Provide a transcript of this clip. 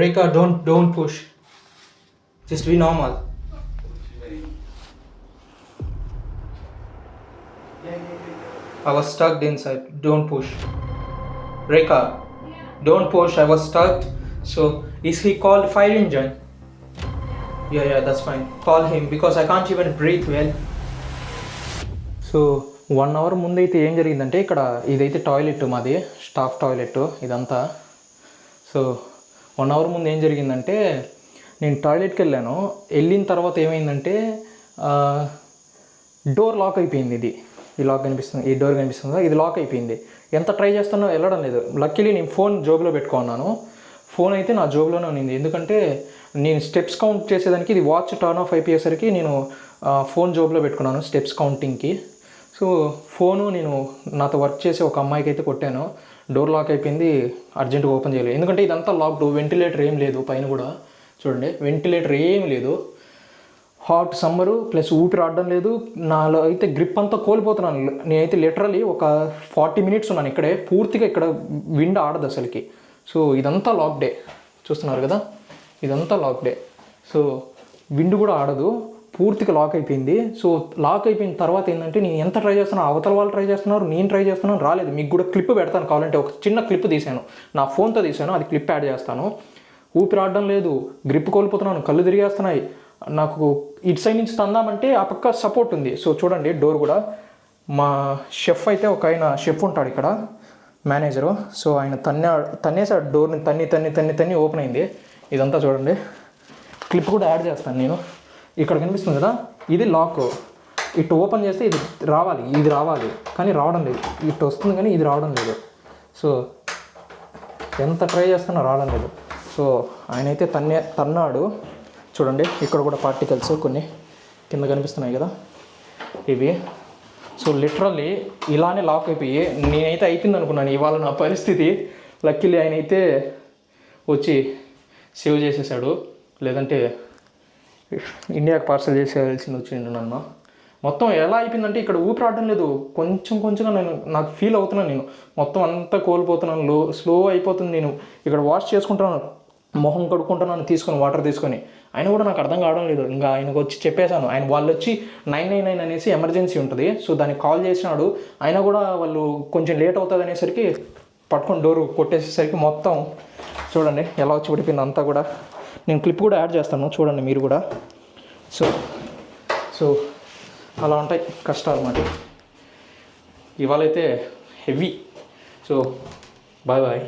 Rekha, don't push. Just be normal. I was stuck inside. Don't push. Rekha, don't push. I was stuck. So, is he called fire engine? Yeah, that's fine. Call him because I can't even breathe well. So 1 hour ముందైతే ఏం జరిగిందంటే ఇక్కడ ఇదైతే toilet మాది staff toilet ఇదంతా. So 1 hour ముందు ఏం జరిగిందంటే నేను టాయిలెట్కి వెళ్ళిన తర్వాత ఏమైందంటే డోర్ లాక్ అయిపోయింది. ఈ లాక్ కనిపిస్తుంది, ఈ డోర్ కనిపిస్తుంది, ఇది లాక్ అయిపోయింది. ఎంత ట్రై చేస్తున్నా వెళ్ళడం లేదు. లక్కీలీ నేను ఫోన్ జోబులో పెట్టుకున్నాను. ఫోన్ అయితే నా జోబులోనే ఉంది, ఎందుకంటే నేను స్టెప్స్ కౌంట్ చేసేదానికి ఇది వాచ్ టర్న్ ఆఫ్ అయిపోయేసరికి నేను ఫోన్ జోబులో పెట్టుకున్నాను స్టెప్స్ కౌంటింగ్కి. సో ఫోను నేను నాతో వర్క్ చేసే ఒక అమ్మాయికి అయితే కొట్టాను. డోర్ లాక్ అయిపోయింది, అర్జెంటుగా ఓపెన్ చేయలేదు, ఎందుకంటే ఇదంతా లాక్డ్. వెంటిలేటర్ ఏం లేదు పైన కూడా, చూడండి వెంటిలేటర్ ఏమి లేదు. హాట్ సమ్మరు ప్లస్ ఊపిరి ఆడడం లేదు. నాలో అయితే గ్రిప్ అంతా కోల్పోతున్నాను. నేనైతే లిటరలీ ఒక 40 మినిట్స్ ఉన్నాను ఇక్కడే, పూర్తిగా ఇక్కడ విండ్ ఆడదు అసలుకి. సో ఇదంతా లాక్డే, చూస్తున్నారు కదా, ఇదంతా లాక్డే. సో విండ్ కూడా ఆడదు, పూర్తిగా లాక్ అయిపోయింది. సో లాక్ అయిపోయిన తర్వాత ఏంటంటే నేను ఎంత ట్రై చేస్తున్నాను, అవతల వాళ్ళు ట్రై చేస్తున్నారు, నేను ట్రై చేస్తున్నాను, రాలేదు. మీకు కూడా క్లిప్ పెడతాను కావాలంటే, ఒక చిన్న క్లిప్ తీశాను, నా ఫోన్తో తీశాను, అది క్లిప్ యాడ్ చేస్తాను. ఊపిరి ఆడడం లేదు, గ్రిప్ కోల్పోతున్నాను, కళ్ళు తిరిగేస్తున్నాయి. నాకు ఇటు సైడ్ నుంచి తందామంటే ఆ పక్క సపోర్ట్ ఉంది. సో చూడండి డోర్ కూడా, మా షెఫ్ అయితే ఒక ఆయన షెఫ్ ఉంటాడు ఇక్కడ, మేనేజరు. సో ఆయన తన్నేసాడు డోర్ని, తన్ని ఓపెన్ అయింది. ఇదంతా చూడండి, క్లిప్ కూడా యాడ్ చేస్తాను నేను. ఇక్కడ కనిపిస్తుంది కదా, ఇది లాక్. ఇటు ఓపెన్ చేస్తే ఇది రావాలి కానీ రావడం లేదు. ఇటు వస్తుంది కానీ ఇది రావడం లేదు. సో ఎంత ట్రై చేస్తున్నా రావడం లేదు. సో ఆయన అయితే తన్నాడు. చూడండి ఇక్కడ కూడా పార్టికల్స్ కొన్ని కింద కనిపిస్తున్నాయి కదా ఇవి. సో లిటరల్లీ ఇలానే లాక్ అయిపోయి నేనైతే అయిపోయింది అనుకున్నాను ఇవాళ నా పరిస్థితి. లక్కీలీ ఆయన అయితే వచ్చి సేవ్ చేసేసాడు, లేదంటే ఇండియాకి పార్సల్ చేసేయాల్సింది వచ్చిండు నన్ను. మొత్తం ఎలా అయిపోయిందంటే ఇక్కడ ఊపిరి ఆడడం లేదు, కొంచెంగా నాకు ఫీల్ అవుతున్నాను. నేను మొత్తం అంతా కోల్పోతున్నాను, స్లో అయిపోతుంది. నేను ఇక్కడ వాష్ చేసుకుంటున్నాను, మొహం కడుక్కుంటున్నాను తీసుకొని, వాటర్ తీసుకొని. ఆయన కూడా నాకు అర్థం కావడం లేదు. ఇంకా ఆయనకు వచ్చి చెప్పేశాను, వాళ్ళు వచ్చి 999 అనేసి ఎమర్జెన్సీ ఉంటుంది, సో దానికి కాల్ చేసినాడు. అయినా కూడా వాళ్ళు కొంచెం లేట్ అవుతుంది అనేసరికి పట్టుకొని డోరు కొట్టేసేసరికి మొత్తం చూడండి ఎలా వచ్చి పడిపోయింది అంతా కూడా. నేను క్లిప్ కూడా యాడ్ చేస్తాను చూడండి మీరు కూడా. సో అలా ఉంటాయి కష్టాలు మరి. ఇవాళైతే హెవీ. So bye.